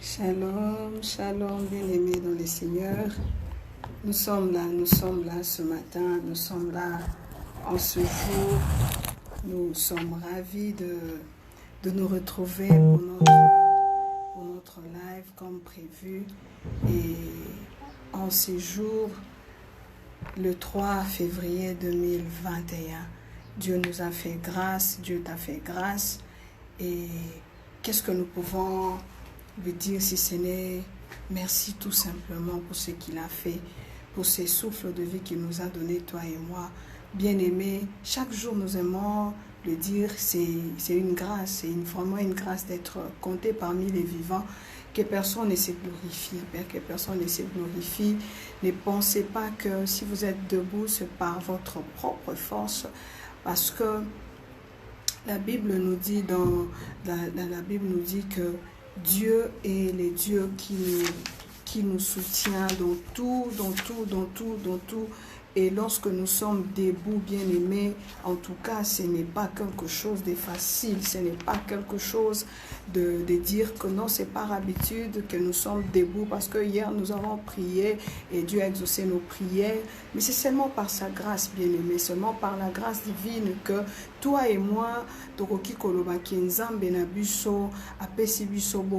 Shalom, shalom, bien-aimés dans le Seigneur. Nous sommes là ce matin, nous sommes là en ce jour. Nous sommes ravis de nous retrouver pour notre live comme prévu. Et en ce jour, le 3 février 2021, Dieu nous a fait grâce, Dieu t'a fait grâce. Et qu'est-ce que nous pouvons lui dire si ce n'est merci tout simplement pour ce qu'il a fait, pour ces souffles de vie qu'il nous a donné, toi et moi. Bien-aimés, chaque jour nous aimons le dire, c'est une grâce, c'est vraiment une grâce d'être compté parmi les vivants, que personne ne se glorifie, que personne ne se glorifie. Ne pensez pas que si vous êtes debout, c'est par votre propre force, parce que la Bible nous dit, la Bible nous dit que Dieu est le Dieu qui nous soutient dans tout. Et lorsque nous sommes debout, bien-aimés, en tout cas, ce n'est pas quelque chose de facile. Ce n'est pas quelque chose de dire que non, c'est par habitude que nous sommes debout. Parce que hier, nous avons prié et Dieu a exaucé nos prières. Mais c'est seulement par sa grâce, bien-aimés, seulement par la grâce divine que toi et moi,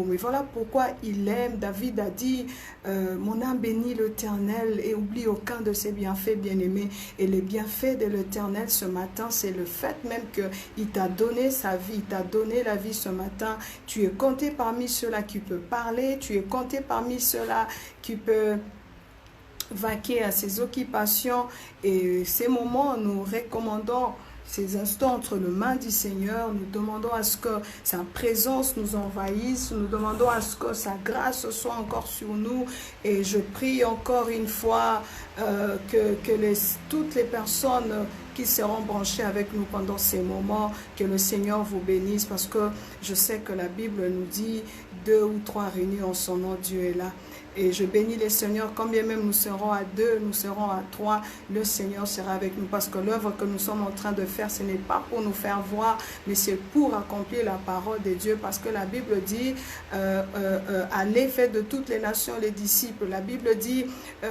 mais voilà pourquoi il aime. David a dit, mon âme bénit l'Éternel et oublie aucun de ses bienfaits, bien-aimés. Et les bienfaits de l'Éternel ce matin, c'est le fait même qu'il t'a donné sa vie, il t'a donné la vie ce matin. Tu es compté parmi ceux-là qui peuvent parler, tu es compté parmi ceux-là qui peuvent vaquer à ses occupations. Et ces moments, nous recommandons ces instants entre les mains du Seigneur. Nous demandons à ce que sa présence nous envahisse. Nous demandons à ce que sa grâce soit encore sur nous. Et je prie encore une fois toutes les personnes qui seront branchées avec nous pendant ces moments, que le Seigneur vous bénisse, parce que je sais que la Bible nous dit 2 ou 3 réunis en son nom, Dieu est là. Et je bénis les Seigneurs, quand bien même nous serons à 2, nous serons à 3, le Seigneur sera avec nous. Parce que l'œuvre que nous sommes en train de faire, ce n'est pas pour nous faire voir, mais c'est pour accomplir la parole de Dieu. Parce que la Bible dit, allez, faites de toutes les nations les disciples. La Bible dit,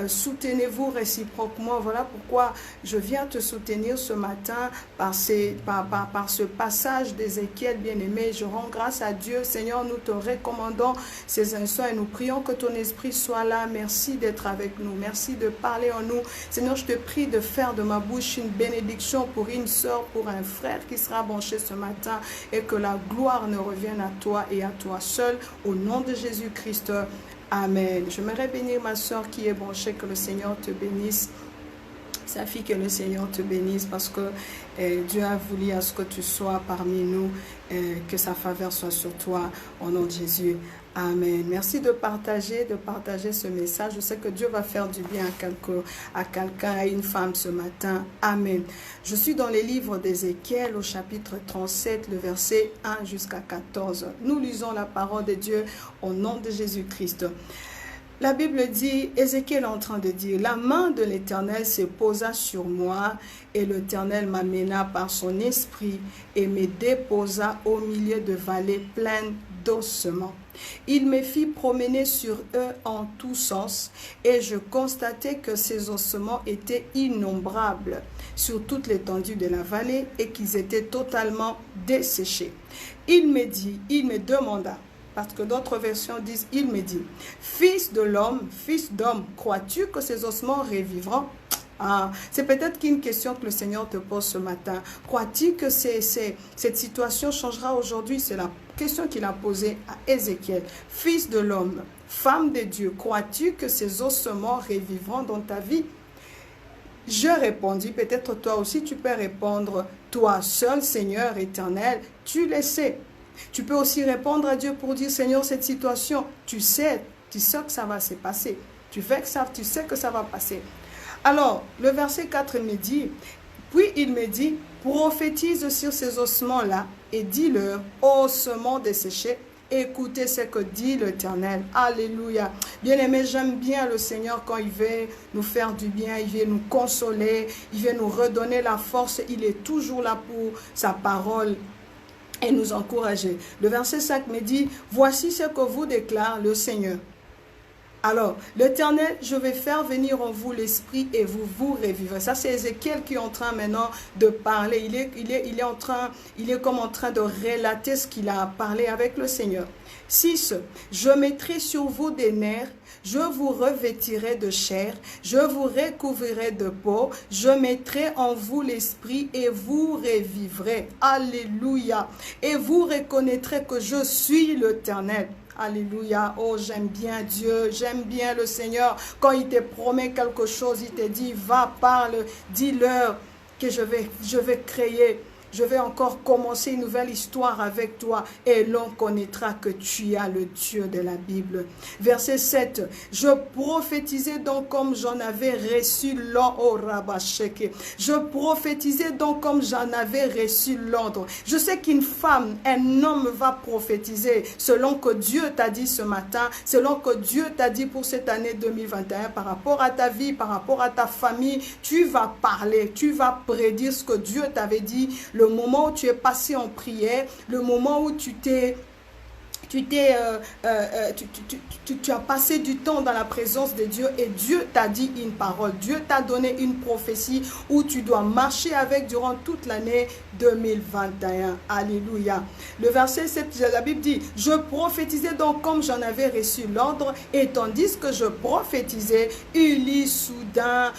soutenez-vous réciproquement. Voilà pourquoi je viens te soutenir ce matin par ce passage d'Ézéchiel, bien-aimé. Je rends grâce à Dieu. Seigneur, nous te recommandons ces instants et nous prions que ton esprit soit là. Merci d'être avec nous. Merci de parler en nous. Seigneur, je te prie de faire de ma bouche une bénédiction pour une soeur, pour un frère qui sera branché ce matin, et que la gloire ne revienne à toi et à toi seul. Au nom de Jésus-Christ. Amen. J'aimerais bénir ma soeur qui est branchée. Que le Seigneur te bénisse. Sa fille, que le Seigneur te bénisse, parce que Dieu a voulu à ce que tu sois parmi nous, que sa faveur soit sur toi, au nom de Jésus. Amen. Merci de partager ce message. Je sais que Dieu va faire du bien à quelqu'un, à une femme ce matin. Amen. Je suis dans les livres d'Ézéchiel au chapitre 37, le verset 1 jusqu'à 14. Nous lisons la parole de Dieu au nom de Jésus-Christ. La Bible dit, Ézéchiel est en train de dire, la main de l'Éternel se posa sur moi et l'Éternel m'amena par son esprit et me déposa au milieu de vallées pleines d'ossements. Il me fit promener sur eux en tous sens et je constatai que ces ossements étaient innombrables sur toute l'étendue de la vallée et qu'ils étaient totalement desséchés. Il me demanda, parce que d'autres versions disent, il me dit, fils d'homme, crois-tu que ces ossements revivront? C'est peut-être qu'une question que le Seigneur te pose ce matin. Crois-tu que cette situation changera aujourd'hui? C'est la question qu'il a posée à Ézéchiel. Fils de l'homme, femme de Dieu, crois-tu que ces ossements revivront dans ta vie? Je répondis, peut-être toi aussi tu peux répondre, toi seul, Seigneur éternel, tu le sais. Tu peux aussi répondre à Dieu pour dire, Seigneur, cette situation, tu sais que ça va se passer. Tu sais que ça va passer. Alors, le verset 4 me dit, puis il me dit, prophétise sur ces ossements-là et dis-leur, ossements desséchés, écoutez ce que dit l'Éternel. Alléluia. Bien-aimé, j'aime bien le Seigneur quand il veut nous faire du bien, il veut nous consoler, il veut nous redonner la force. Il est toujours là pour sa parole et nous encourager. Le verset 5 me dit, voici ce que vous déclare le Seigneur. Alors, l'Éternel, je vais faire venir en vous l'esprit et vous vous revivrez. Ça, c'est Ézéchiel qui est en train maintenant de parler. Il est comme en train de relater ce qu'il a parlé avec le Seigneur. 6. Je mettrai sur vous des nerfs, je vous revêtirai de chair, je vous recouvrirai de peau, je mettrai en vous l'esprit et vous revivrez. Alléluia. Et vous reconnaîtrez que je suis l'Éternel. Alléluia. Oh, j'aime bien Dieu, j'aime bien le Seigneur. Quand il te promet quelque chose, il te dit, va, parle, dis-leur que je vais créer. Je vais encore commencer une nouvelle histoire avec toi et l'on connaîtra que tu as le Dieu de la Bible. Verset 7. Je prophétisais donc comme j'en avais reçu l'ordre. Je prophétisais donc comme j'en avais reçu l'ordre. Je sais qu'une femme, un homme va prophétiser selon que Dieu t'a dit ce matin, selon que Dieu t'a dit pour cette année 2021 par rapport à ta vie, par rapport à ta famille. Tu vas parler, tu vas prédire ce que Dieu t'avait dit. Le moment où tu es passé en prière, le moment où tu as passé du temps dans la présence de Dieu et Dieu t'a dit une parole, Dieu t'a donné une prophétie où tu dois marcher avec durant toute l'année 2021. Alléluia. Le verset 7 de la Bible dit, je prophétisais donc comme j'en avais reçu l'ordre et tandis que je prophétisais, il y soudain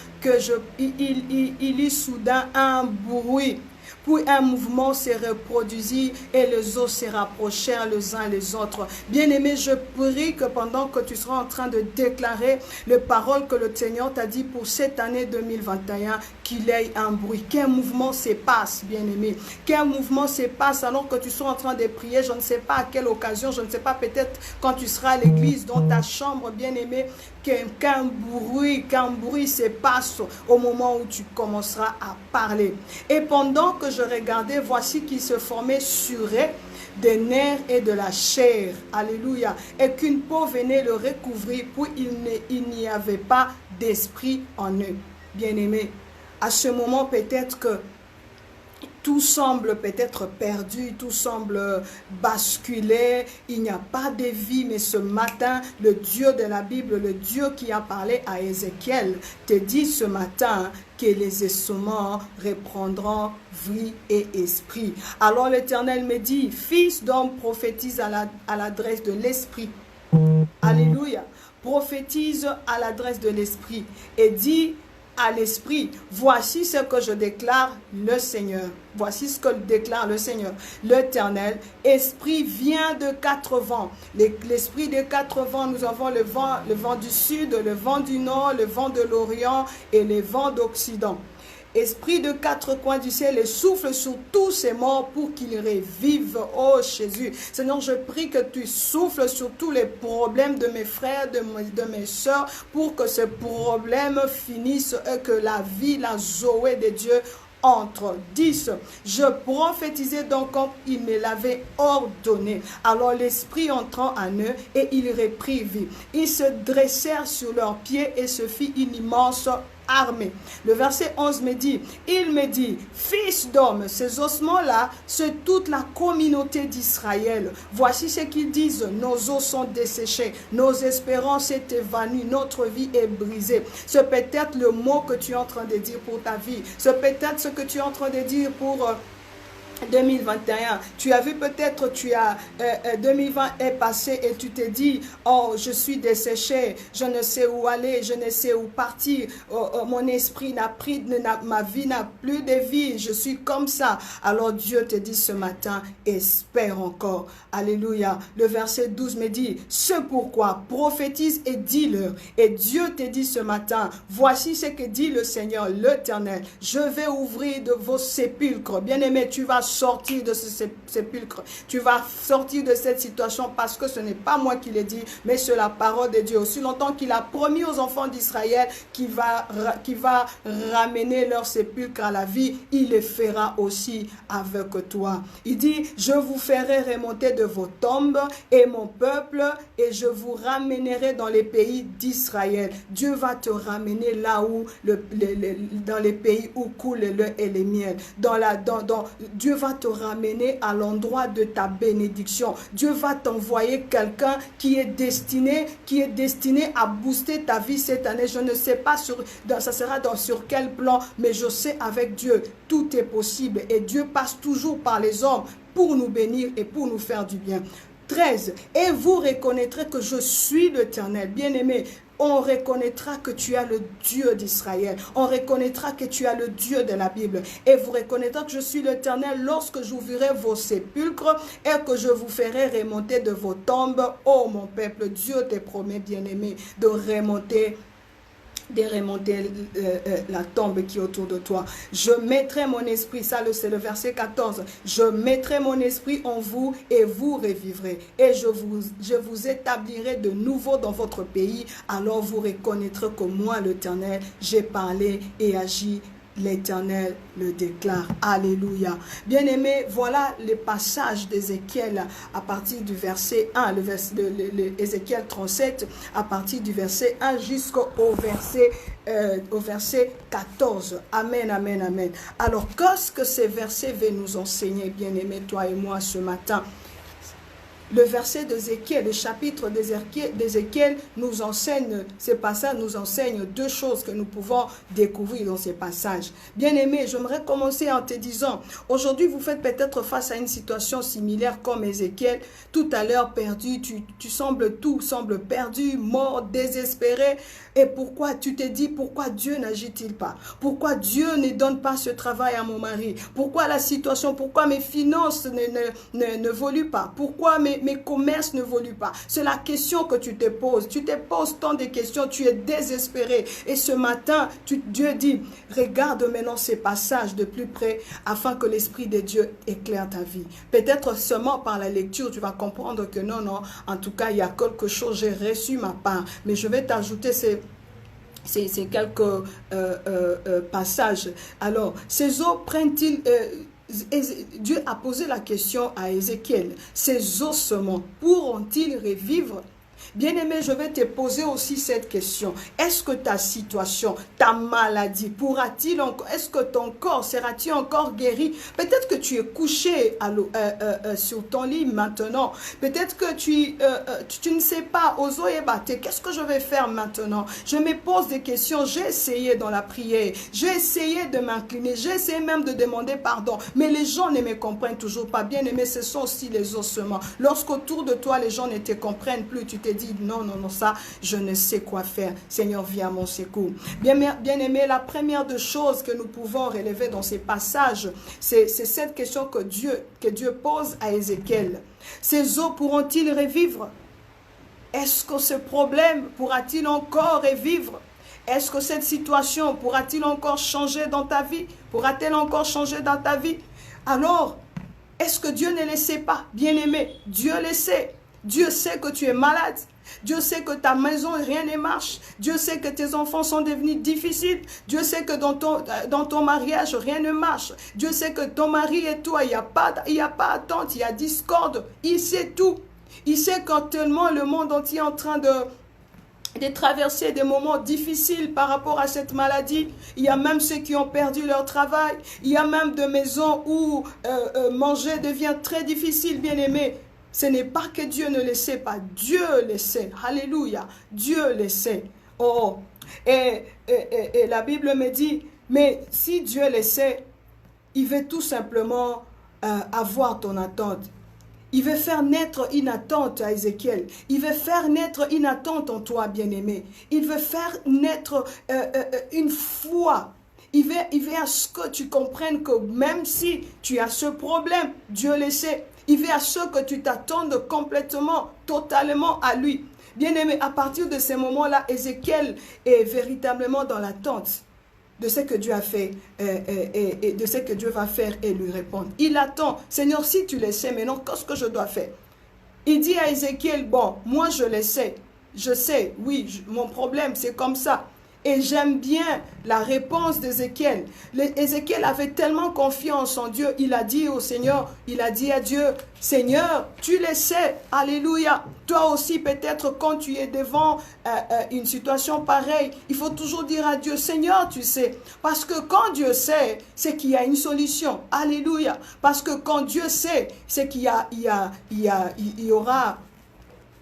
un bruit. Puis un mouvement se reproduisit et les eaux se rapprochèrent les uns les autres. Bien-aimé, je prie que pendant que tu seras en train de déclarer les paroles que le Seigneur t'a dit pour cette année 2021, qu'il y ait un bruit, qu'un mouvement se passe, bien-aimé. Qu'un mouvement se passe alors que tu seras en train de prier, je ne sais pas à quelle occasion, je ne sais pas, peut-être quand tu seras à l'église, dans ta chambre, bien-aimé, qu'un bruit se passe au moment où tu commenceras à parler. Et pendant que je regardais, voici qu'il se formait sur eux des nerfs et de la chair. Alléluia. Et qu'une peau venait le recouvrir, puis il n'y avait pas d'esprit en eux. Bien-aimé, à ce moment peut-être que tout semble peut-être perdu, tout semble basculer, il n'y a pas de vie, mais ce matin, le Dieu de la Bible, le Dieu qui a parlé à Ézéchiel, te dit ce matin que les ossements reprendront vie et esprit. Alors l'Éternel me dit, fils d'homme, prophétise à l'adresse de l'esprit. Alléluia. Prophétise à l'adresse de l'esprit et dit à l'esprit, voici ce que je déclare le Seigneur. Voici ce que déclare le Seigneur, l'Éternel. Esprit vient de 4 vents. L'esprit des 4 vents, nous avons le vent du sud, le vent du nord, le vent de l'Orient et le vent d'Occident. Esprit de 4 coins du ciel et souffle sur tous ces morts pour qu'ils revivent. Oh Jésus, Seigneur, je prie que tu souffles sur tous les problèmes de mes frères, de mes soeurs, pour que ces problèmes finissent et que la vie, la Zoé de Dieu entre. 10. Je prophétisais donc comme il me l'avait ordonné. Alors l'esprit entrant en eux et ils reprirent vie. Ils se dressèrent sur leurs pieds et se fit une immense armée. Le verset 11 me dit, il me dit, fils d'homme, ces ossements-là, c'est toute la communauté d'Israël. Voici ce qu'ils disent, nos os sont desséchés, nos espérances sont évanouies, notre vie est brisée. C'est peut-être le mot que tu es en train de dire pour ta vie. C'est peut-être ce que tu es en train de dire pour 2021, tu as vu peut-être, 2020 est passé et tu te dis, oh, je suis desséché, je ne sais où aller, je ne sais où partir, mon esprit ma vie n'a plus de vie, je suis comme ça. Alors Dieu te dit ce matin, espère encore. Alléluia. Le verset 12 me dit, c'est pourquoi prophétise et dis-leur. Et Dieu te dit ce matin, voici ce que dit le Seigneur, l'Éternel, je vais ouvrir de vos sépulcres. Bien-aimé, tu vas sortir de ce sépulcre. Tu vas sortir de cette situation parce que ce n'est pas moi qui l'ai dit, mais c'est la parole de Dieu. Aussi longtemps qu'il a promis aux enfants d'Israël qui va ramener leur sépulcre à la vie, il le fera aussi avec toi. Il dit, je vous ferai remonter de vos tombes et mon peuple et je vous ramènerai dans les pays d'Israël. Dieu va te ramener là où, dans les pays où coule le lait et les miel. Dieu Dieu va te ramener à l'endroit de ta bénédiction. Dieu va t'envoyer quelqu'un qui est destiné à booster ta vie cette année. Je ne sais pas sur quel plan, mais je sais avec Dieu, tout est possible. Et Dieu passe toujours par les hommes pour nous bénir et pour nous faire du bien. 13. Et vous reconnaîtrez que je suis l'Éternel. Bien-aimé, on reconnaîtra que tu es le Dieu d'Israël. On reconnaîtra que tu es le Dieu de la Bible. Et vous reconnaîtrez que je suis l'Éternel lorsque j'ouvrirai vos sépulcres et que je vous ferai remonter de vos tombes. Oh mon peuple, Dieu te promet, bien-aimé, de remonter la tombe qui est autour de toi. Je mettrai mon esprit, ça c'est le verset 14, je mettrai mon esprit en vous et vous revivrez. Et je vous établirai de nouveau dans votre pays. Alors vous reconnaîtrez que moi, l'Éternel, j'ai parlé et agi. L'Éternel le déclare. Alléluia. Bien-aimés, voilà les passages d'Ézéchiel à partir du verset 1, Ézéchiel 37, à partir du verset 1 jusqu'au verset 14. Amen, amen, amen. Alors, qu'est-ce que ces versets veulent nous enseigner, bien-aimés, toi et moi, ce matin? Le verset d'Ézéchiel, le chapitre d'Ézéchiel nous enseigne, ces passages nous enseignent deux choses que nous pouvons découvrir dans ces passages. Bien-aimé, j'aimerais commencer en te disant, aujourd'hui vous faites peut-être face à une situation similaire comme Ézéchiel, tout à l'heure perdu, tout semble perdu, mort, désespéré. Et pourquoi tu te dis, pourquoi Dieu n'agit-il pas? Pourquoi Dieu ne donne pas ce travail à mon mari? Pourquoi la situation, pourquoi mes finances ne voluent pas? Pourquoi mes commerces ne voluent pas? C'est la question que tu te poses. Tu te poses tant de questions, tu es désespéré. Et ce matin, Dieu dit, regarde maintenant ces passages de plus près afin que l'Esprit de Dieu éclaire ta vie. Peut-être seulement par la lecture, tu vas comprendre que non, en tout cas, il y a quelque chose, j'ai reçu ma part. Mais je vais t'ajouter ces quelques passages. Alors, ces eaux prennent-ils... Dieu a posé la question à Ézéchiel. Ces ossements pourront-ils revivre? Bien-aimé, je vais te poser aussi cette question. Est-ce que ta situation, ta maladie, pourra-t-il encore, est-ce que ton corps sera-t-il encore guéri? Peut-être que tu es couché sur ton lit maintenant. Peut-être que tu ne sais pas, qu'est-ce que je vais faire maintenant? Je me pose des questions. J'ai essayé dans la prière. J'ai essayé de m'incliner. J'ai essayé même de demander pardon. Mais les gens ne me comprennent toujours pas. Bien-aimé, ce sont aussi les ossements. Lorsqu'autour de toi, les gens ne te comprennent plus, tu te dis, non, ça, je ne sais quoi faire. Seigneur, viens à mon secours. Bien-aimé, la première des choses que nous pouvons relever dans ces passages, c'est cette question que Dieu pose à Ézéchiel. Ces eaux pourront-ils revivre? Est-ce que ce problème pourra-t-il encore revivre? Est-ce que cette situation pourra-t-il encore changer dans ta vie? Pourra-t-elle encore changer dans ta vie? Alors, est-ce que Dieu ne le sait pas? Bien-aimé, Dieu le sait. Dieu sait que tu es malade. Dieu sait que ta maison, rien ne marche. Dieu sait que tes enfants sont devenus difficiles. Dieu sait que dans ton mariage, rien ne marche. Dieu sait que ton mari et toi, il n'y a pas attente, il y a discorde. Il sait tout. Il sait qu'actuellement, le monde entier est en train de traverser des moments difficiles par rapport à cette maladie. Il y a même ceux qui ont perdu leur travail. Il y a même des maisons où manger devient très difficile, bien-aimé. Ce n'est pas que Dieu ne le sait pas. Dieu le sait. Alléluia. Dieu le sait. Oh. Et la Bible me dit, mais si Dieu le sait, il veut tout simplement avoir ton attente. Il veut faire naître une attente à Ézéchiel. Il veut faire naître une attente en toi, bien-aimé. Il veut faire naître une foi. Il veut à ce que tu comprennes que même si tu as ce problème, Dieu le sait. Il veut à ce que tu t'attendes complètement, totalement à lui. Bien-aimé, à partir de ces moments-là, Ézéchiel est véritablement dans l'attente de ce que Dieu a fait et de ce que Dieu va faire et lui répondre. Il attend. Seigneur, si tu le sais, maintenant, qu'est-ce que je dois faire? Il dit à Ézéchiel, bon, moi je le sais. Je sais, oui, mon problème, c'est comme ça. Et j'aime bien la réponse d'Ézéchiel. Ézéchiel avait tellement confiance en Dieu, il a dit au Seigneur, il a dit à Dieu, Seigneur, tu le sais, alléluia. Toi aussi, peut-être quand tu es devant une situation pareille, il faut toujours dire à Dieu, Seigneur, tu sais. Parce que quand Dieu sait, c'est qu'il y a une solution. Alléluia. Parce que quand Dieu sait, c'est qu'il y aura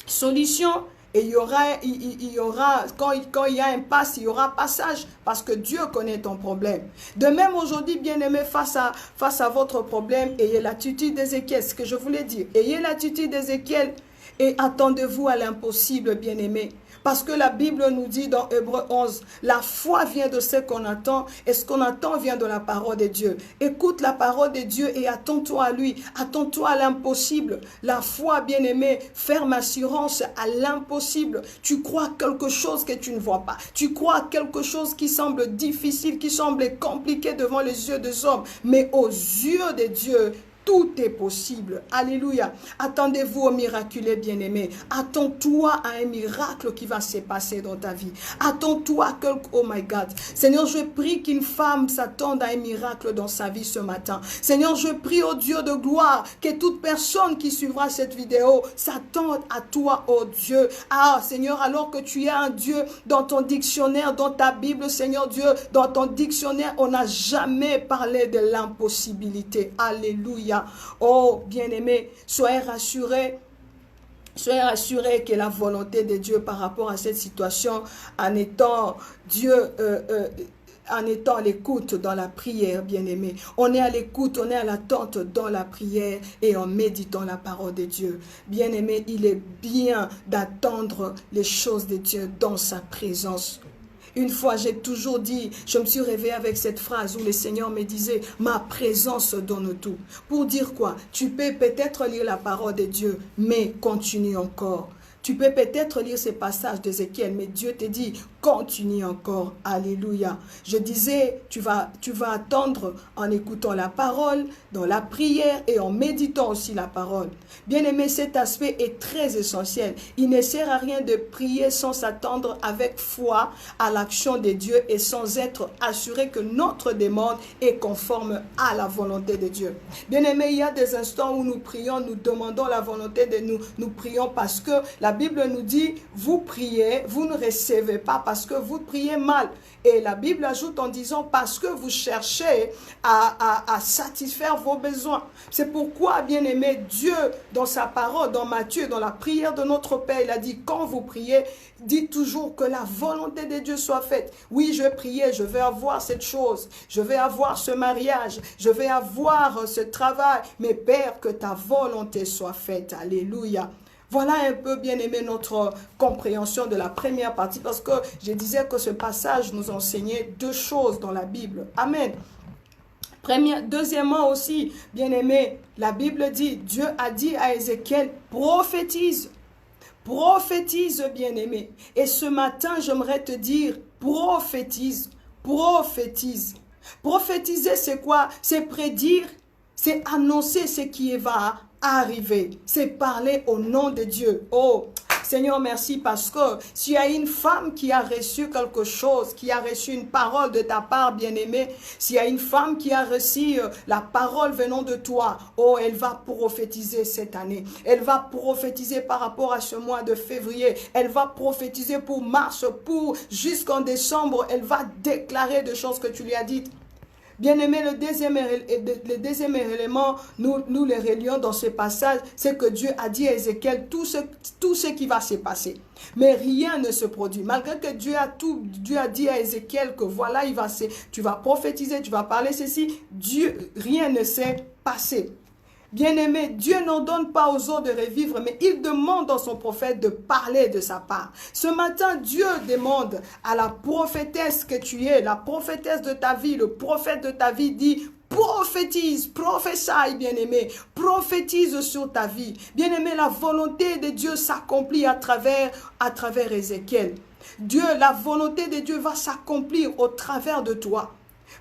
solution. Et il y aura quand il y a impasse, il y aura passage, parce que Dieu connaît ton problème. De même aujourd'hui, bien-aimés, face à votre problème, ayez l'attitude d'Ézéchiel, ce que je voulais dire. Ayez l'attitude d'Ézéchiel et attendez-vous à l'impossible, bien-aimés. Parce que la Bible nous dit dans Hébreux 11, la foi vient de ce qu'on attend et ce qu'on attend vient de la parole de Dieu. Écoute la parole de Dieu et attends-toi à lui. Attends-toi à l'impossible. La foi, bien-aimé, ferme assurance à l'impossible. Tu crois quelque chose que tu ne vois pas. Tu crois quelque chose qui semble difficile, qui semble compliqué devant les yeux des hommes. Mais aux yeux de Dieu, tout est possible. Alléluia. Attendez-vous au miraculé, bien-aimé. Attends-toi à un miracle qui va se passer dans ta vie. Attends-toi à quelque... Oh my God. Seigneur, je prie qu'une femme s'attende à un miracle dans sa vie ce matin. Seigneur, je prie au Dieu de gloire que toute personne qui suivra cette vidéo s'attende à toi, oh Dieu. Ah, Seigneur, alors que tu es un Dieu dans ton dictionnaire, dans ta Bible, Seigneur Dieu, dans ton dictionnaire, on n'a jamais parlé de l'impossibilité. Alléluia. Oh, bien-aimés, soyez rassurés que la volonté de Dieu par rapport à cette situation, en étant en étant à l'écoute dans la prière, bien-aimés. On est à l'écoute, on est à l'attente dans la prière et en méditant la parole de Dieu. Bien-aimés, il est bien d'attendre les choses de Dieu dans sa présence. Une fois, j'ai toujours dit, je me suis réveillée avec cette phrase où le Seigneur me disait, ma présence donne tout. Pour dire quoi? Tu peux peut-être lire la parole de Dieu, mais continue encore. Tu peux peut-être lire ces passages d'Ézéchiel, mais Dieu te dit, continue encore. Alléluia. Je disais, tu vas attendre en écoutant la parole, dans la prière et en méditant aussi la parole. Bien aimé, cet aspect est très essentiel. Il ne sert à rien de prier sans s'attendre avec foi à l'action de Dieu et sans être assuré que notre demande est conforme à la volonté de Dieu. Bien aimé, il y a des instants où nous prions, nous demandons la volonté de nous prions parce que la Bible nous dit, vous priez, vous ne recevez pas parce que vous priez mal. Et la Bible ajoute en disant, parce que vous cherchez à satisfaire vos besoins. C'est pourquoi, bien aimé, Dieu, dans sa parole, dans Matthieu, dans la prière de notre Père, il a dit, quand vous priez, dites toujours que la volonté de Dieu soit faite. Oui, je vais prier, je vais avoir cette chose, je vais avoir ce mariage, je vais avoir ce travail, mais Père, que ta volonté soit faite. Alléluia. Voilà un peu, bien aimé, notre compréhension de la première partie, parce que je disais que ce passage nous enseignait deux choses dans la Bible. Amen. Deuxièmement aussi, bien aimé, la Bible dit, Dieu a dit à Ézéchiel, prophétise. Prophétise, bien aimé. Et ce matin, j'aimerais te dire, prophétise. Prophétise. Prophétiser, c'est quoi? C'est prédire, c'est annoncer ce qui va arriver. C'est parler au nom de Dieu. Oh, Seigneur, merci parce que s'il y a une femme qui a reçu quelque chose, qui a reçu une parole de ta part, bien-aimée, s'il y a une femme qui a reçu la parole venant de toi, oh, elle va prophétiser cette année. Elle va prophétiser par rapport à ce mois de février. Elle va prophétiser pour mars, pour jusqu'en décembre. Elle va déclarer des choses que tu lui as dites. Bien-aimé, le deuxième élément, nous les relions dans ce passage, c'est que Dieu a dit à Ézéchiel tout ce qui va se passer. Mais rien ne se produit. Malgré que Dieu a dit à Ézéchiel que voilà, tu vas prophétiser, tu vas parler ceci, rien ne s'est passé. Bien-aimé, Dieu n'ordonne pas aux autres de revivre, mais il demande à son prophète de parler de sa part. Ce matin, Dieu demande à la prophétesse que tu es, la prophétesse de ta vie, le prophète de ta vie dit, prophétise, prophétie, bien-aimé, prophétise sur ta vie. Bien-aimé, la volonté de Dieu s'accomplit à travers Ézéchiel. La volonté de Dieu va s'accomplir au travers de toi.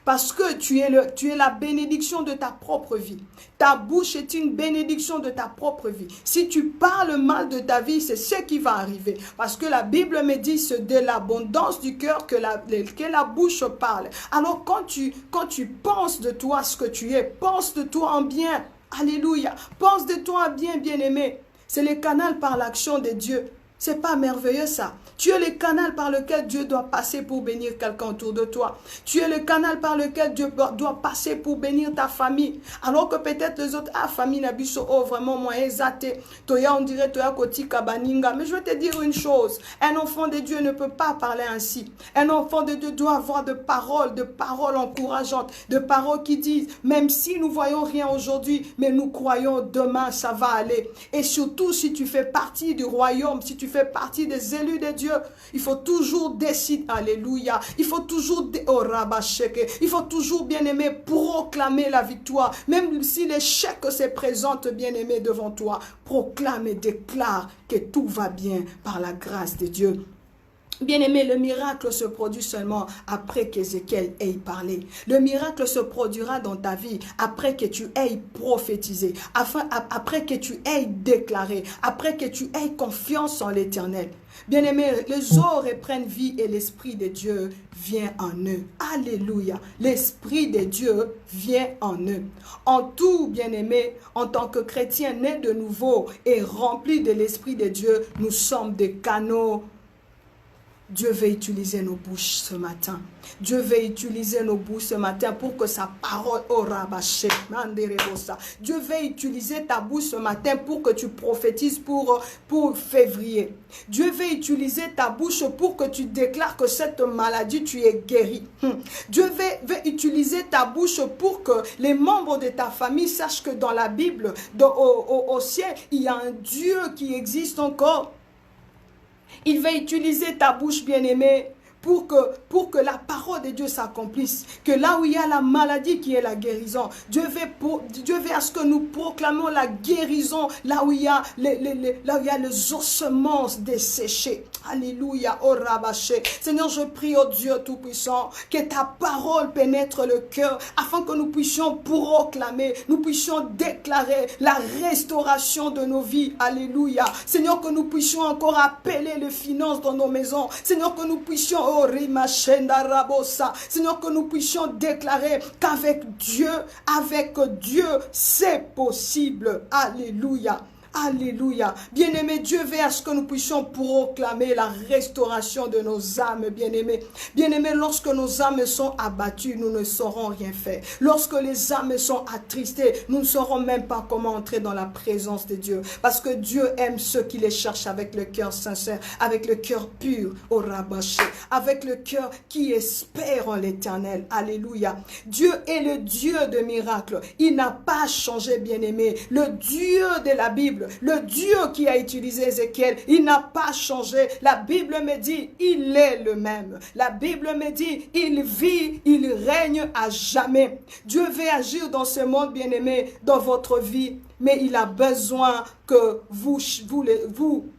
Parce que tu es la bénédiction de ta propre vie. Ta bouche est une bénédiction de ta propre vie. Si tu parles mal de ta vie, c'est ce qui va arriver. Parce que la Bible me dit c'est de l'abondance du cœur que la bouche parle. Alors quand tu penses de toi ce que tu es, pense de toi en bien. Alléluia. Pense de toi en bien, bien-aimé. C'est le canal par l'action de Dieu. C'est pas merveilleux ça. Tu es le canal par lequel Dieu doit passer pour bénir quelqu'un autour de toi. Tu es le canal par lequel Dieu doit passer pour bénir ta famille. Alors que peut-être les autres, famille n'abisso, vraiment moi exaté. Toya on dirait toya koti kabaninga. Mais je vais te dire une chose. Un enfant de Dieu ne peut pas parler ainsi. Un enfant de Dieu doit avoir de paroles encourageantes, de paroles qui disent, même si nous voyons rien aujourd'hui, mais nous croyons demain ça va aller. Et surtout si tu fais partie du royaume, si tu fais partie des élus de Dieu, il faut toujours décider, alléluia, il faut toujours, bien aimé, proclamer la victoire, même si l'échec se présente bien aimé devant toi, proclame et déclare que tout va bien par la grâce de Dieu. Bien-aimé, le miracle se produit seulement après qu'Ézéchiel ait parlé. Le miracle se produira dans ta vie après que tu aies prophétisé, après que tu aies déclaré, après que tu aies confiance en l'Éternel. Bien-aimé, les eaux reprennent vie et l'Esprit de Dieu vient en eux. Alléluia. L'Esprit de Dieu vient en eux. En tout, bien-aimé, en tant que chrétiens nés de nouveau et remplis de l'Esprit de Dieu, nous sommes des canaux. Dieu veut utiliser nos bouches ce matin. Dieu veut utiliser nos bouches ce matin pour que sa parole Dieu veut utiliser ta bouche ce matin pour que tu prophétises pour février. Dieu veut utiliser ta bouche pour que tu déclares que cette maladie, tu es guéri. Dieu veut utiliser ta bouche pour que les membres de ta famille sachent que dans la Bible, au ciel, il y a un Dieu qui existe encore. Il va utiliser ta bouche bien-aimée pour que la parole de Dieu s'accomplisse. Que là où il y a la maladie qui est la guérison, Dieu veut à ce que nous proclamons la guérison là où il y a les ossements desséchés. Alléluia, oh Rabaché. Seigneur, je prie au Dieu Tout-Puissant que ta parole pénètre le cœur afin que nous puissions proclamer, nous puissions déclarer la restauration de nos vies. Alléluia. Seigneur, que nous puissions encore appeler les finances dans nos maisons. Seigneur, que nous puissions Seigneur, que nous puissions déclarer qu'avec Dieu, c'est possible. Alléluia. Alléluia. Bien-aimé, Dieu veut à ce que nous puissions proclamer la restauration de nos âmes, bien-aimés. Bien-aimés, lorsque nos âmes sont abattues, nous ne saurons rien faire. Lorsque les âmes sont attristées, nous ne saurons même pas comment entrer dans la présence de Dieu. Parce que Dieu aime ceux qui les cherchent avec le cœur sincère, avec le cœur pur, au rabaché, avec le cœur qui espère en l'Éternel. Alléluia. Dieu est le Dieu de miracles. Il n'a pas changé, bien-aimé. Le Dieu de la Bible, le Dieu qui a utilisé Ézéchiel, il n'a pas changé. La Bible me dit, il est le même. La Bible me dit, il vit, il règne à jamais. Dieu veut agir dans ce monde, bien-aimé, dans votre vie. Mais il a besoin que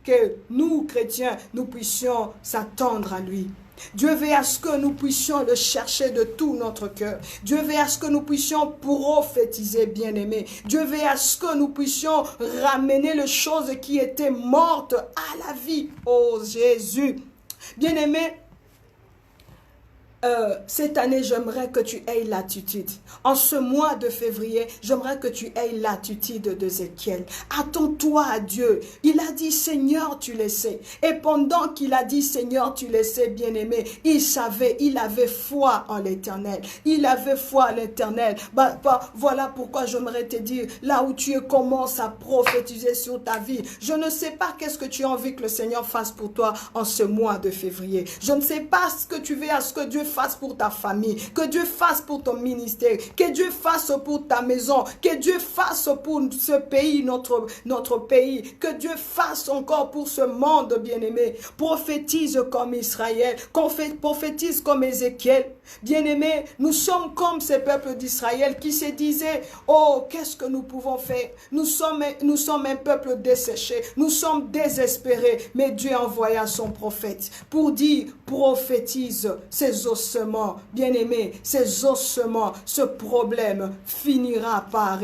que nous, chrétiens, nous puissions s'attendre à lui. Dieu veut à ce que nous puissions le chercher de tout notre cœur. Dieu veut à ce que nous puissions prophétiser, bien-aimés. Dieu veut à ce que nous puissions ramener les choses qui étaient mortes à la vie. Oh Jésus! Bien-aimés, cette année, j'aimerais que tu aies l'attitude. En ce mois de février, j'aimerais que tu aies l'attitude d'Ézéchiel. Attends-toi à Dieu. Il a dit, Seigneur, tu le sais. Et pendant qu'il a dit, Seigneur, tu le sais, bien-aimé, il avait foi en l'Éternel. Il avait foi en l'Éternel. Voilà pourquoi j'aimerais te dire, là où tu commences à prophétiser sur ta vie, je ne sais pas qu'est-ce que tu as envie que le Seigneur fasse pour toi en ce mois de février. Je ne sais pas ce que tu veux à ce que Dieu fasse pour ta famille, que Dieu fasse pour ton ministère, que Dieu fasse pour ta maison, que Dieu fasse pour ce pays, notre pays, que Dieu fasse encore pour ce monde bien-aimé. Prophétise comme Israël, prophétise comme Ézéchiel. Bien-aimés, nous sommes comme ces peuples d'Israël qui se disaient, oh, qu'est-ce que nous pouvons faire? Nous sommes un peuple desséché, nous sommes désespérés, mais Dieu envoya son prophète pour dire, prophétise ces ossements. Bien-aimés, ces ossements, ce problème finira par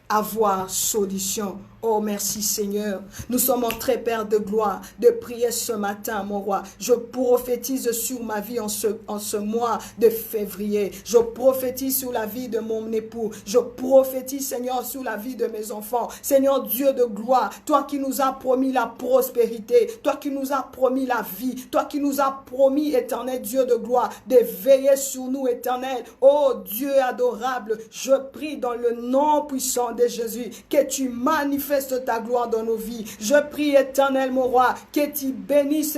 avoir solution. Oh, merci Seigneur. Nous sommes en train, Père de gloire, de prier ce matin, mon roi. Je prophétise sur ma vie en ce mois de février. Je prophétise sur la vie de mon époux. Je prophétise, Seigneur, sur la vie de mes enfants. Seigneur Dieu de gloire, toi qui nous as promis la prospérité, toi qui nous as promis la vie, toi qui nous as promis, éternel Dieu de gloire, de veiller sur nous, éternel. Oh Dieu adorable, je prie dans le nom puissant de Jésus que tu manifestes ta gloire dans nos vies. Je prie, éternel mon roi, que tu bénisses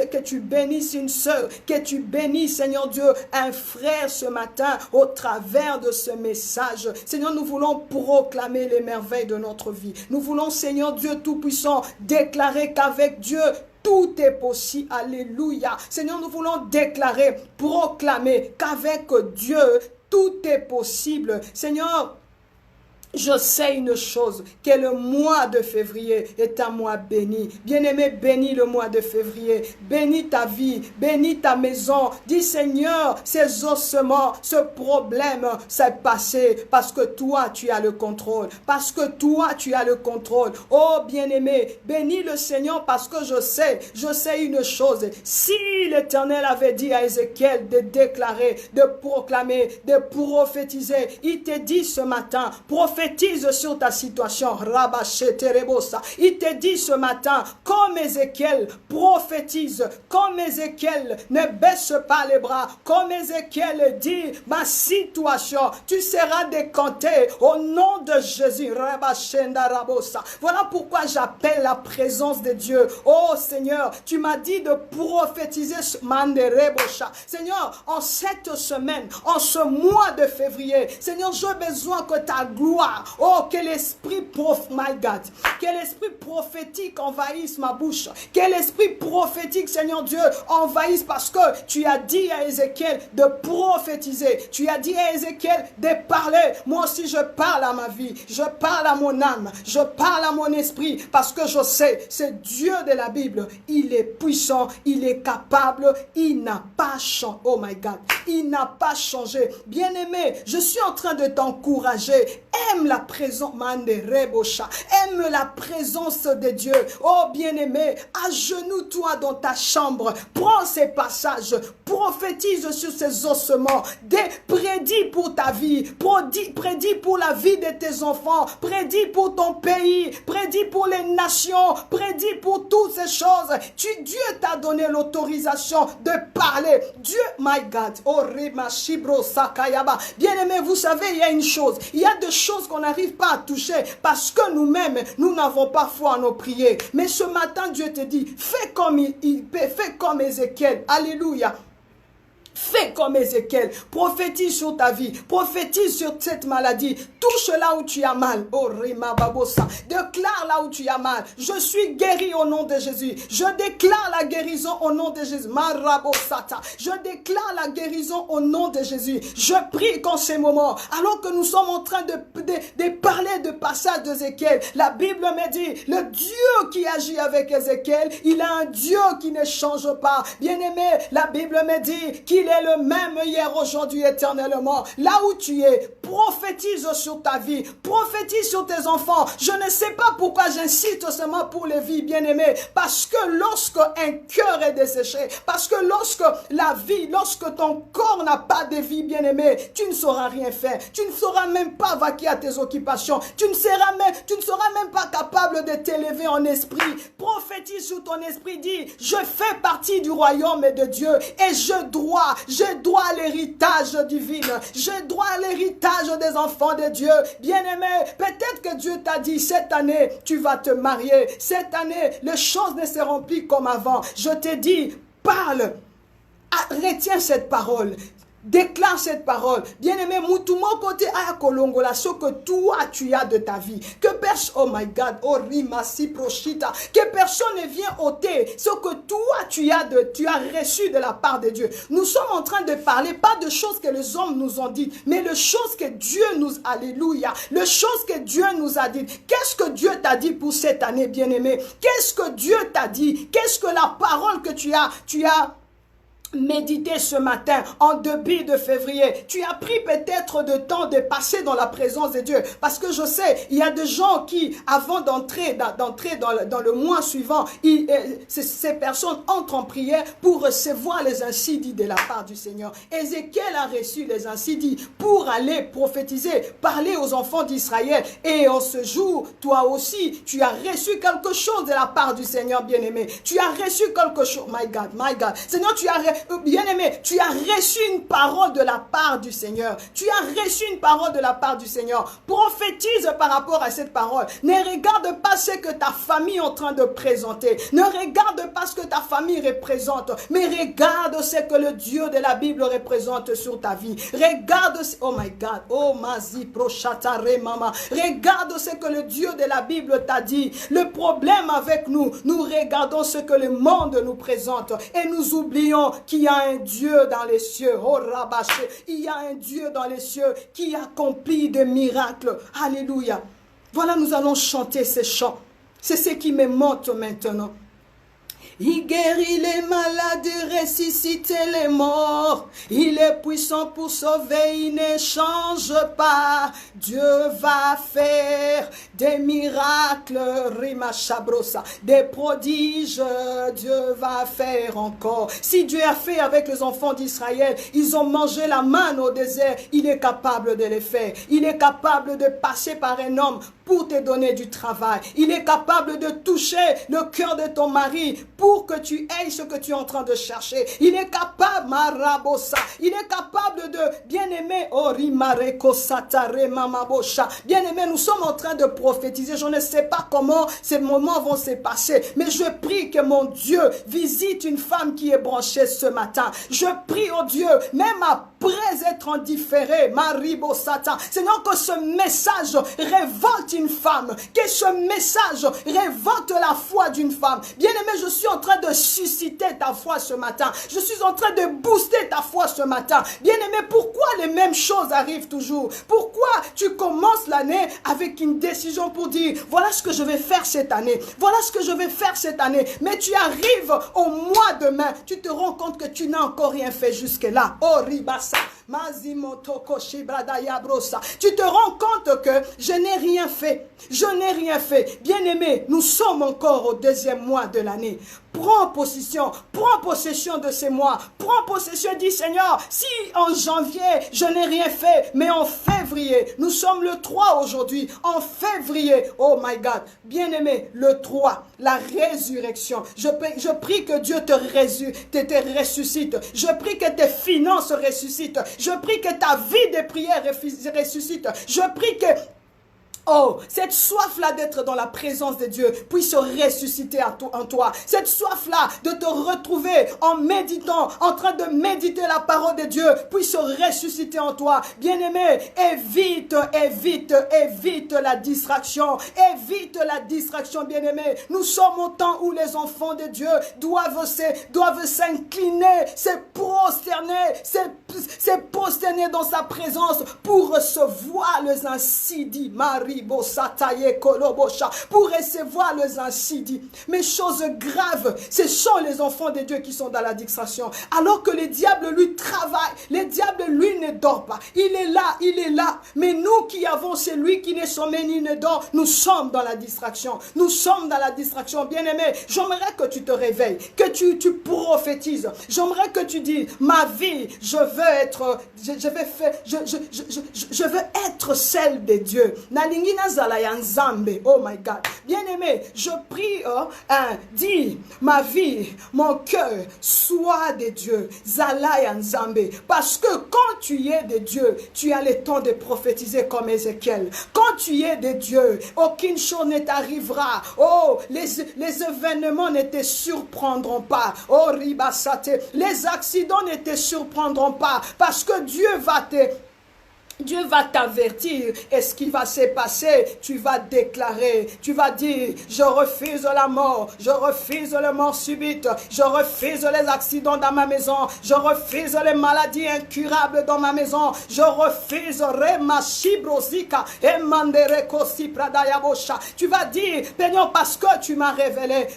une sœur, que tu bénisses, Seigneur Dieu, un frère ce matin au travers de ce message. Seigneur, nous voulons proclamer les merveilles de notre vie. Nous voulons, Seigneur Dieu Tout-Puissant, déclarer qu'avec Dieu, tout est possible. Alléluia. Seigneur, nous voulons déclarer, proclamer qu'avec Dieu, tout est possible. Seigneur, je sais une chose, que le mois de février est un mois béni. Bien-aimé, bénis le mois de février. Bénis ta vie, bénis ta maison. Dis Seigneur, ces ossements, ce problème, c'est passé parce que toi, tu as le contrôle. Parce que toi, tu as le contrôle. Oh, bien-aimé, bénis le Seigneur parce que je sais une chose. Si l'Éternel avait dit à Ézéchiel de déclarer, de proclamer, de prophétiser, il te dit ce matin, prophétise sur ta situation. Il te dit ce matin, comme Ézéchiel, prophétise. Comme Ézéchiel, ne baisse pas les bras. Comme Ézéchiel dit, ma situation, tu seras décanté au nom de Jésus. Voilà pourquoi j'appelle la présence de Dieu. Oh Seigneur, tu m'as dit de prophétiser ce Seigneur, en cette semaine, en ce mois de février, Seigneur, j'ai besoin que ta gloire, oh, que l'esprit prophétique envahisse ma bouche. Que l'esprit prophétique, Seigneur Dieu, envahisse parce que tu as dit à Ézéchiel de prophétiser. Tu as dit à Ézéchiel de parler. Moi aussi, je parle à ma vie. Je parle à mon âme. Je parle à mon esprit parce que je sais, c'est Dieu de la Bible. Il est puissant. Il est capable. Il n'a pas changé. Oh my God. Il n'a pas changé. Bien-aimé, je suis en train de t'encourager. Aime la présence, aime la présence de Dieu. Oh bien-aimé, agenouille-toi dans ta chambre. Prends ces passages, prophétise sur ces ossements. Prédis pour ta vie, prédis pour la vie de tes enfants, prédis pour ton pays, prédis pour les nations, prédis pour toutes ces choses. Dieu t'a donné l'autorisation de parler. Dieu, my God, oh Rima Shibro Sakayaba. Bien-aimé, vous savez, il y a une chose, il y a des choses qu'on n'arrive pas à toucher parce que nous-mêmes, nous n'avons pas foi à nos prières. Mais ce matin, Dieu te dit, fais comme Ézéchiel. Alléluia. Fais comme Ézéchiel, prophétise sur ta vie, prophétise sur cette maladie, touche là où tu as mal. Oh Rima Babosa, déclare là où tu as mal. Je suis guéri au nom de Jésus. Je déclare la guérison au nom de Jésus. Marabosata, je déclare la guérison au nom de Jésus. Je prie qu'en ces moments, alors que nous sommes en train de parler de passage d'Ézéchiel, la Bible me dit, le Dieu qui agit avec Ézéchiel, il a un Dieu qui ne change pas. Bien-aimé, la Bible me dit qu'il est le même hier, aujourd'hui, éternellement. Là où tu es, prophétise sur ta vie, prophétise sur tes enfants. Je ne sais pas pourquoi j'insiste seulement pour les vies, bien-aimées, parce que lorsque un cœur est desséché, parce que lorsque ton corps n'a pas de vie, bien-aimé, tu ne sauras rien faire. Tu ne sauras même pas vaquer à tes occupations. Tu ne seras même pas capable de t'élever en esprit. Prophétise sur ton esprit, dis, je fais partie du royaume de Dieu et j'ai droit à l'héritage divin. J'ai droit à l'héritage des enfants de Dieu. Bien-aimé, peut-être que Dieu t'a dit, cette année, tu vas te marier. Cette année, les choses ne seront plus comme avant. Je te dis, parle. Retiens cette parole. Déclare cette parole. Bien-aimé, moutumo côté à Kolongola, ce que toi tu as de ta vie. Que personne, oh my God, oh rimasi prochita, que personne ne vienne ôter ce que toi tu as reçu de la part de Dieu. Nous sommes en train de parler pas de choses que les hommes nous ont dites, mais les choses que Dieu nous, alléluia, les choses que Dieu nous a dites. Qu'est-ce que Dieu t'a dit pour cette année, bien-aimé? Qu'est-ce que Dieu t'a dit? Qu'est-ce que la parole que tu as méditer ce matin, en début de février? Tu as pris peut-être de temps de passer dans la présence de Dieu. Parce que je sais, il y a des gens qui, avant d'entrer dans le mois suivant, ces personnes entrent en prière pour recevoir les insidis de la part du Seigneur. Ézéchiel a reçu les insidis pour aller prophétiser, parler aux enfants d'Israël. Et en ce jour, toi aussi, tu as reçu quelque chose de la part du Seigneur, bien-aimé. Tu as reçu quelque chose. My God, my God. Seigneur, bien-aimé, tu as reçu une parole de la part du Seigneur. Tu as reçu une parole de la part du Seigneur. Prophétise par rapport à cette parole. Ne regarde pas ce que ta famille est en train de présenter. Ne regarde pas ce que ta famille représente. Mais regarde ce que le Dieu de la Bible représente sur ta vie. Regarde, oh my God, oh mazi prochatare mama. Regarde ce que le Dieu de la Bible t'a dit. Le problème avec nous regardons ce que le monde nous présente et nous oublions qu'il y a un Dieu dans les cieux. Oh rabaché, il y a un Dieu dans les cieux qui accomplit des miracles. Alléluia. Voilà, nous allons chanter ces chants. C'est ce qui me monte maintenant. Il guérit les malades, il ressuscite les morts. Il est puissant pour sauver, il ne change pas. Dieu va faire des miracles, Rima Chabrosa, des prodiges. Dieu va faire encore. Si Dieu a fait avec les enfants d'Israël, ils ont mangé la manne au désert, il est capable de les faire. Il est capable de passer par un homme pour te donner du travail. Il est capable de toucher le cœur de ton mari pour que tu aies ce que tu es en train de chercher. Il est capable, Marabosa. Il est capable de, bien-aimé, Orimareko Satare Mamabosha. Bien-aimé, nous sommes en train de prophétiser. Je ne sais pas comment ces moments vont se passer, mais je prie que mon Dieu visite une femme qui est branchée ce matin. Je prie au Dieu, même après être en différé, Maribo Satan, Seigneur, que ce message révolte une femme, que ce message révolte la foi d'une femme. Bien-aimé, je suis en train de susciter ta foi ce matin. Je suis en train de booster ta foi ce matin. Bien-aimé, pourquoi les mêmes choses arrivent toujours? Pourquoi tu commences l'année avec une décision pour dire, voilà ce que je vais faire cette année, voilà ce que je vais faire cette année, mais tu arrives au mois de mai, tu te rends compte que tu n'as encore rien fait jusque-là. Oh, Ribasa. Tu te rends compte que je n'ai rien fait. Je n'ai rien fait. Bien-aimé, nous sommes encore au deuxième mois de l'année. Prends possession de ces mois. Prends possession, dis Seigneur, si en janvier, je n'ai rien fait, mais en février, nous sommes le 3 aujourd'hui, en février, oh my God, bien-aimé, le 3, la résurrection. Je prie que Dieu te ressuscite. Je prie que tes finances ressuscitent. Je prie que ta vie de prière ressuscite. Je prie que oh, cette soif-là d'être dans la présence de Dieu puisse se ressusciter en toi. Cette soif-là de te retrouver en méditant, en train de méditer la parole de Dieu puisse se ressusciter en toi. Bien-aimé, évite la distraction. Évite la distraction, bien-aimé. Nous sommes au temps où les enfants de Dieu doivent s'incliner, se prosterner dans sa présence pour recevoir les insidis. Marie pour recevoir les insidis. Mais chose grave, ce sont les enfants de Dieu qui sont dans la distraction. Alors que le diable lui travaille, le diable lui ne dort pas. Il est là. Mais nous qui avons celui qui ne sommeille ni ne dort, nous sommes dans la distraction. Nous sommes dans la distraction. Bien-aimé, j'aimerais que tu te réveilles, que tu prophétises. J'aimerais que tu dises, ma vie, je veux être celle de Dieu. Oh my God. Bien-aimé, je prie, dis, ma vie, mon cœur, soit de Dieu. Parce que quand tu es de Dieu, tu as le temps de prophétiser comme Ézéchiel. Quand tu es de Dieu, aucune chose ne t'arrivera. Oh, les événements ne te surprendront pas. Oh, Ribasate, les accidents ne te surprendront pas. pas, parce que Dieu va t'avertir et ce qui va se passer, tu vas déclarer, tu vas dire, je refuse la mort, je refuse la mort subite, je refuse les accidents dans ma maison, je refuse les maladies incurables dans ma maison, je refuse Remachibrosika et Manderekosi Pradayabosha. Tu vas dire, Peignons, parce que tu m'as révélé,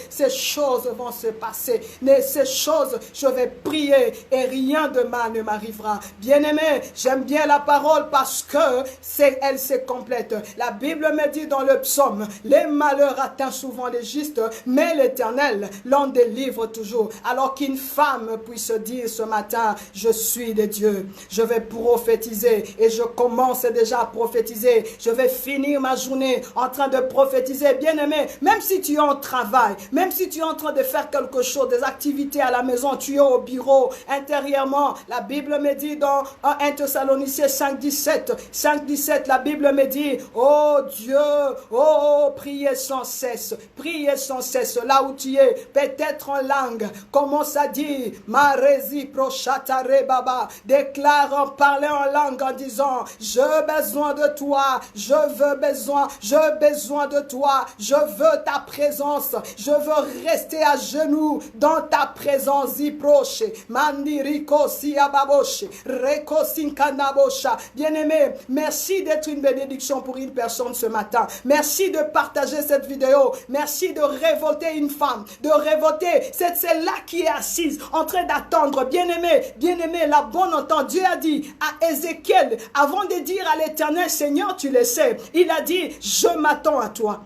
ces choses vont se passer, mais ces choses, je vais prier et rien de mal ne m'arrivera. Bien-aimé, j'aime bien la parole parce que elle se complète. La Bible me dit dans le psaume, les malheurs atteignent souvent les justes, mais l'Éternel l'en délivre toujours. Alors qu'une femme puisse dire ce matin, je suis de Dieu. Je vais prophétiser et je commence déjà à prophétiser. Je vais finir ma journée en train de prophétiser. Bien-aimé, même si tu es en travail, même si tu es en train de faire quelque chose, des activités à la maison, tu es au bureau, intérieurement, la Bible me dit dans 1 Thessaloniciens 5:17, la Bible me dit, oh Dieu, oh, priez sans cesse, là où tu es, peut-être en langue, commence à dire, Marezi prochatare baba, déclare en parlant en langue en disant, j'ai besoin de toi, j'ai besoin de toi, je veux ta présence, je veux rester à genoux dans ta présence, Iproche, Mandiriko Siababoshe, Bien-aimé, merci d'être une bénédiction pour une personne ce matin. Merci de partager cette vidéo. Merci de révolter une femme, de révolter celle-là qui est assise en train d'attendre. Bien-aimé, la bonne entente. Dieu a dit à Ézéchiel, avant de dire à l'Éternel, Seigneur, tu le sais, il a dit, je m'attends à toi.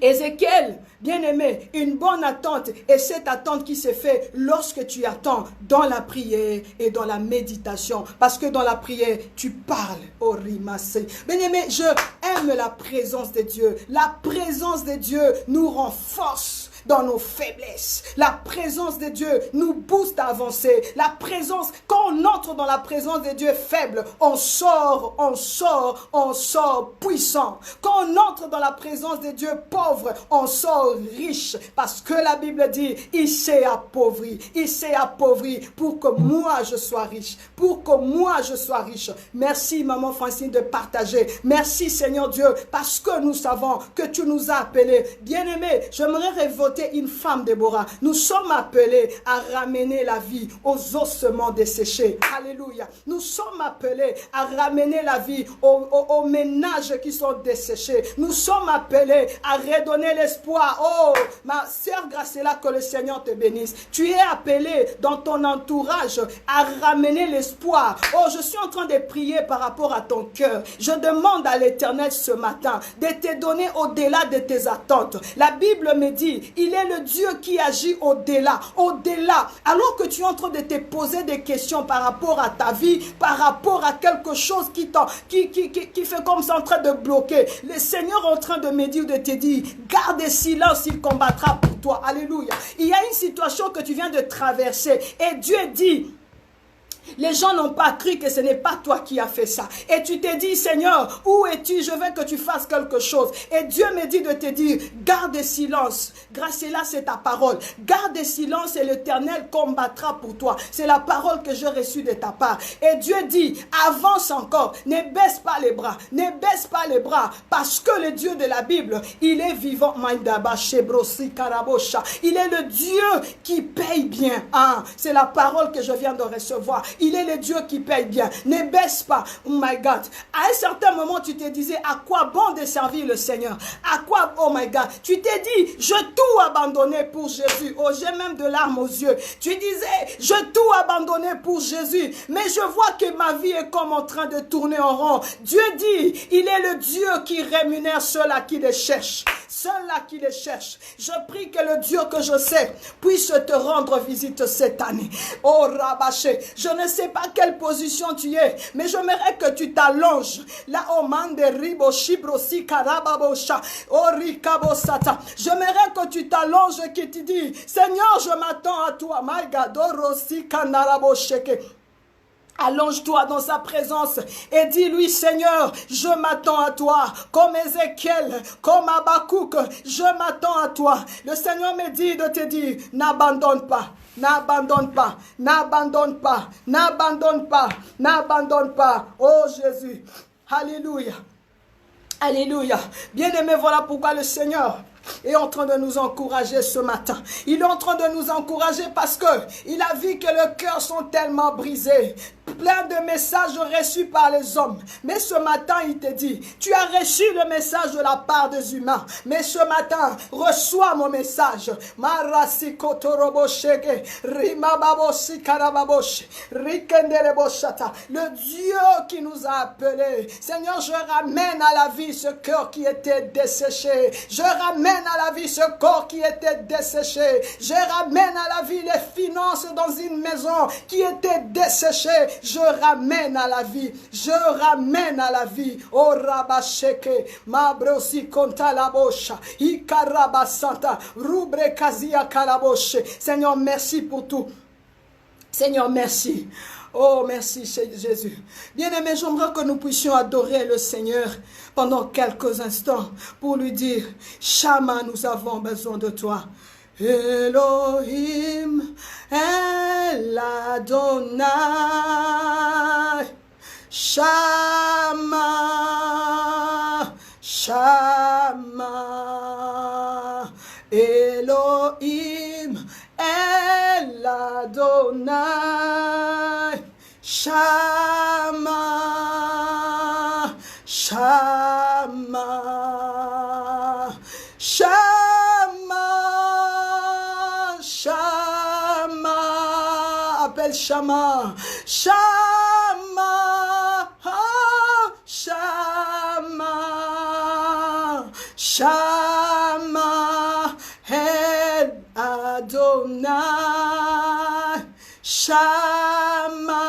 Ézéchiel, bien-aimé, une bonne attente, et cette attente qui se fait lorsque tu attends dans la prière et dans la méditation, parce que dans la prière, tu parles au rimassé. Bien-aimé, je aime la présence de Dieu. La présence de Dieu nous renforce dans nos faiblesses. La présence de Dieu nous booste à avancer. La présence, quand on entre dans la présence de Dieu faible, on sort puissant. Quand on entre dans la présence de Dieu pauvre, on sort riche. Parce que la Bible dit, il s'est appauvri pour que moi je sois riche. Merci maman Francine de partager. Merci Seigneur Dieu, parce que nous savons que tu nous as appelés. Bien-aimés, j'aimerais révoquer une femme Déborah. Nous sommes appelés à ramener la vie aux ossements desséchés. Alléluia. Nous sommes appelés à ramener la vie aux ménages qui sont desséchés. Nous sommes appelés à redonner l'espoir. Oh, ma sœur Graciela, que le Seigneur te bénisse. Tu es appelé dans ton entourage à ramener l'espoir. Oh, je suis en train de prier par rapport à ton cœur. Je demande à l'Éternel ce matin de te donner au-delà de tes attentes. La Bible me dit, il est le Dieu qui agit au-delà. Alors que tu es en train de te poser des questions par rapport à ta vie, par rapport à quelque chose qui fait comme ça en train de bloquer. Le Seigneur est en train de me dire, de te dire, garde silence, il combattra pour toi. Alléluia. Il y a une situation que tu viens de traverser et Dieu dit, les gens n'ont pas cru que ce n'est pas toi qui as fait ça. Et tu t'es dit, Seigneur, où es-tu? Je veux que tu fasses quelque chose. Et Dieu me dit de te dire, garde silence. Graciela, c'est ta parole. Garde silence et l'Éternel combattra pour toi. C'est la parole que j'ai reçue de ta part. Et Dieu dit, avance encore. Ne baisse pas les bras. Parce que le Dieu de la Bible, il est vivant. Il est le Dieu qui paye bien. C'est la parole que je viens de recevoir. Il est le Dieu qui paye bien. Ne baisse pas. Oh my God. À un certain moment, tu te disais, à quoi bon de servir le Seigneur? À quoi, oh my God. Tu t'es dit, je tout abandonné pour Jésus. Oh, j'ai même de larmes aux yeux. Tu disais, je tout abandonné pour Jésus. Mais je vois que ma vie est comme en train de tourner en rond. Dieu dit, il est le Dieu qui rémunère ceux-là qui le cherchent. Ceux-là qui les cherchent. Je prie que le Dieu que je sais puisse te rendre visite cette année. Oh Rabaché, je ne sais pas quelle position tu es, mais j'aimerais que tu t'allonges. Là, au mande ribo shibrosi karababosha, oh rikabosata. J'aimerais que tu t'allonges et que tu dis, Seigneur, je m'attends à toi. My God, oh rosi kanarabosheke. Allonge-toi dans sa présence et dis-lui, Seigneur, je m'attends à toi. Comme Ézéchiel, comme Habakkuk, je m'attends à toi. Le Seigneur me dit de te dire, n'abandonne pas. N'abandonne pas, n'abandonne pas, n'abandonne pas, n'abandonne pas. Oh Jésus, alléluia, alléluia. Bien-aimé, voilà pourquoi le Seigneur est en train de nous encourager ce matin. Il est en train de nous encourager parce que il a vu que les cœurs sont tellement brisés. Plein de messages reçus par les hommes. Mais ce matin, il te dit, tu as reçu le message de la part des humains. Mais ce matin, reçois mon message. Le Dieu qui nous a appelés. Seigneur, je ramène à la vie ce cœur qui était desséché. Je ramène à la vie ce corps qui était desséché. Je ramène à la vie les finances dans une maison qui était desséchée. Je ramène à la vie. Je ramène à la vie. Oh Rabasheke, Mabrosi Konta Labosha, Ikarabasanta, Rubre Kazia Kalaboshe. Seigneur, merci pour tout. Seigneur, merci. Oh, merci Jésus. Bien-aimé, j'aimerais que nous puissions adorer le Seigneur pendant quelques instants pour lui dire, Shama, nous avons besoin de toi. Elohim, El Adonai, Shama, Shama, Elohim, El Adonai, Shama, Shama, Shama, Shama, appelle Shama, Shama, oh, Shama, Shama, El Adonai, Shama,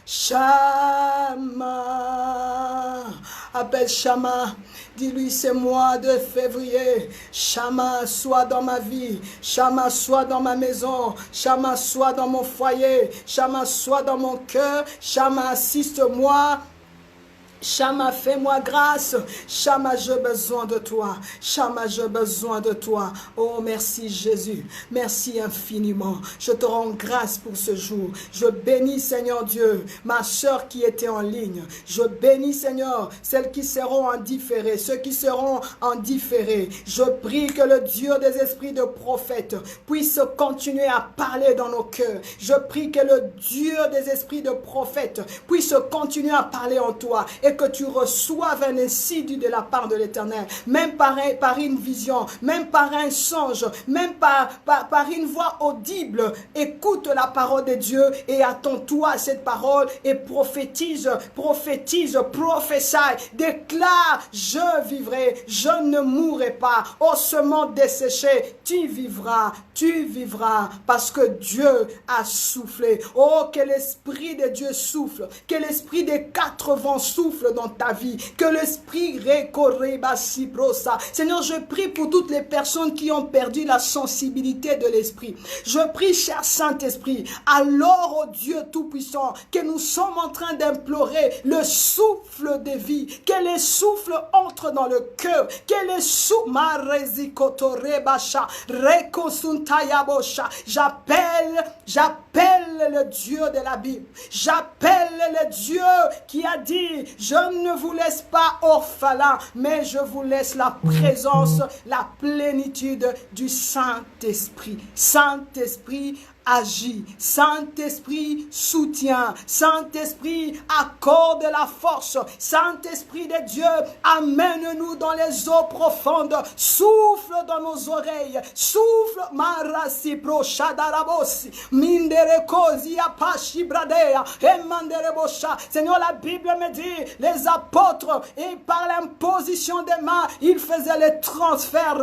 Shama, appelle Shama. Dis-lui, c'est mois de février. Shama, sois dans ma vie. Shama, sois dans ma maison. Shama, sois dans mon foyer. Shama, sois dans mon cœur. Shama, assiste-moi. Shama, fais-moi grâce. Shama, j'ai besoin de toi. Shama, j'ai besoin de toi. Oh, merci Jésus. Merci infiniment. Je te rends grâce pour ce jour. Je bénis, Seigneur Dieu, ma soeur qui était en ligne. Je bénis, Seigneur, celles qui seront en différé, ceux qui seront en différé. Je prie que le Dieu des esprits de prophètes puisse continuer à parler dans nos cœurs. Je prie que le Dieu des esprits de prophètes puisse continuer à parler en toi. Et que tu reçoives un insidu de la part de l'Éternel, même par une vision, même par un songe, même par une voix audible. Écoute la parole de Dieu et attends-toi à cette parole et prophétise, prophétise, prophétie, déclare, je vivrai, je ne mourrai pas. Ossements desséchés, tu vivras, parce que Dieu a soufflé. Oh, que l'Esprit de Dieu souffle, que l'Esprit des quatre vents souffle dans ta vie, que l'Esprit récorrébasiprosa. Seigneur, je prie pour toutes les personnes qui ont perdu la sensibilité de l'Esprit. Je prie, cher Saint-Esprit, alors, oh Dieu Tout-Puissant, que nous sommes en train d'implorer le souffle de vie, que les souffles entrent dans le cœur, que les souffles, j'appelle le Dieu de la Bible, j'appelle le Dieu qui a dit, je ne vous laisse pas orphelin, mais je vous laisse la présence, la plénitude du Saint-Esprit. Saint-Esprit, agis. Saint-Esprit, soutient. Saint-Esprit, accorde la force. Saint-Esprit de Dieu, amène-nous dans les eaux profondes. Souffle dans nos oreilles. Souffle, marasi pro shadarabosi. Mindere kozi apashi bradea. Emanderebosha. Seigneur, la Bible me dit, les apôtres, et par l'imposition des mains, ils faisaient les transferts.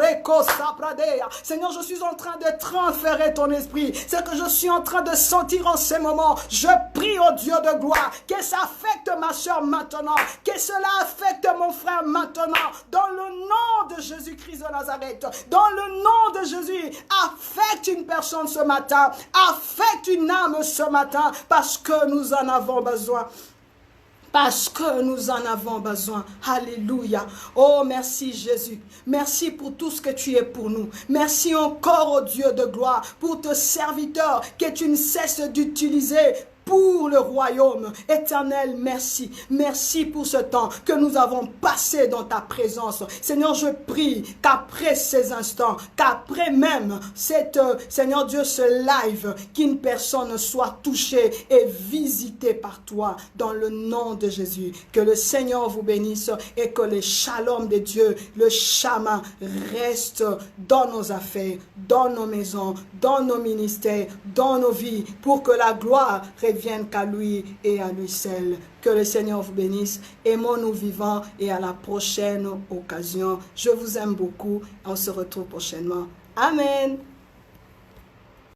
Seigneur, je suis en train de transférer ton esprit. C'est que je suis en train de sentir en ces moments. Je prie au Dieu de gloire que ça affecte ma soeur maintenant, que cela affecte mon frère maintenant, dans le nom de Jésus-Christ de Nazareth, dans le nom de Jésus. Affecte une personne ce matin, affecte une âme ce matin, parce que nous en avons besoin. Parce que nous en avons besoin. Alléluia. Oh, merci Jésus. Merci pour tout ce que tu es pour nous. Merci encore au Dieu de gloire pour tes serviteurs que tu ne cesses d'utiliser pour le royaume. Éternel, merci. Merci pour ce temps que nous avons passé dans ta présence. Seigneur, je prie qu'après ces instants, qu'après même Seigneur Dieu, ce live, qu'une personne soit touchée et visitée par toi dans le nom de Jésus. Que le Seigneur vous bénisse et que le shalom de Dieu, le shama, reste dans nos affaires, dans nos maisons, dans nos ministères, dans nos vies, pour que la gloire revienne qu'à lui et à lui seul. Que le Seigneur vous bénisse. Aimons-nous vivants et à la prochaine occasion. Je vous aime beaucoup. On se retrouve prochainement. Amen.